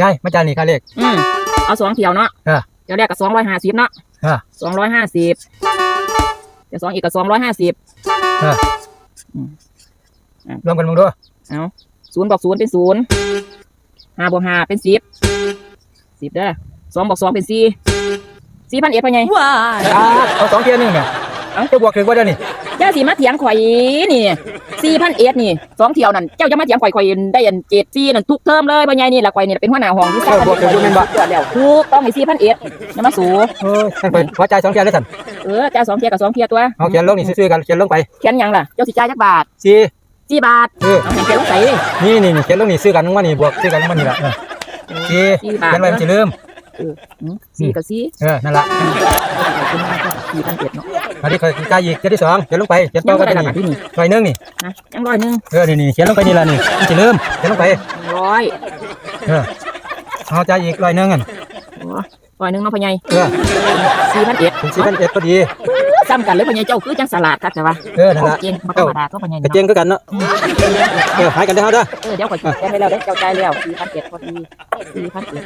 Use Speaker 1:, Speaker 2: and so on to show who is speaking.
Speaker 1: ยายมาจ่ายนี่ค่าเลข
Speaker 2: เอา2เที่ยวเนาะเดี๋ยวแรกก็250เนาะ250เดี๋ยว2อีกก็250
Speaker 1: รวมกันมึงด้วย
Speaker 2: เอา0บวก0เป็น0 5บวก5เป็น10เด้อ2บวก2เป็น4 4,000เอ็ดไปไง
Speaker 1: เอา2เที่ยวนึงเนี่ยจะบวกถึงว่าเดี๋ยวนี้
Speaker 2: เจ้าสิมาเถียงข่อยนี่4,000เอ็ดนี่2เที่ยวนั่นเจ้าจะมาเถียงข่อยได้อันเกรด4นั่นทุกเทอมเลยบ่ใหญ่นี่ล่ะข่อยนี่เป็นหัวหน้าห้องที่
Speaker 1: บวกถึงคุณแม่นบ่
Speaker 2: แล้วถูกต้องให้4,000เอ็ดอย่ามาสู้
Speaker 1: ท่านเพิ่นขอจ่าย2เที่ยวเลยท่าน
Speaker 2: จ่าย2เที่ยวกับ2เที่ยวตัว
Speaker 1: เอาเขียนลงนี่ซื่อๆกันเขียนลงไป
Speaker 2: เขียนหยังล่ะเจ้าสิจ่ายจักบาท4บาทเอาให้เขียนลงใส่
Speaker 1: นี่เขียนลงนี่ซื้อกันว่านี่บวกซื้อกันว่านี่ล่ะ4เขียนไว้มันสิลืม
Speaker 2: 4กับ4
Speaker 1: นั่นล่ะ
Speaker 2: 4,000เอ็ดเนาะ
Speaker 1: อันนี้จ่ายอีกเที่ยวที่2เขียนลงไปเขียนต่อกันนี่100นึงนี่
Speaker 2: ยัง100นึง
Speaker 1: นี่เขียนลงไปนี่ล่ะนี่มันสิลืมเขียนลงไป
Speaker 2: 100
Speaker 1: เอาจ่ายอีก100นึงอัน
Speaker 2: 100นึงเนาะพ่อใหญ่4,000เอ็ด
Speaker 1: พอดี
Speaker 2: ซ้ำกันเลยพ่อใหญ่เจ้าคือจังสลัดคักแต่ว่า
Speaker 1: นั่นล่ะ
Speaker 2: เก่งบ่ธรรมดาก็พ่อใหญ่
Speaker 1: เก่งคือกันเนาะหายกันได้เฮาเด้อ
Speaker 2: เดี๋ยวข่อยเขียนไปแล้วเด้อเจ้าจ่ายแล้ว4,000เอ็ดพอดี4,000เอ็ด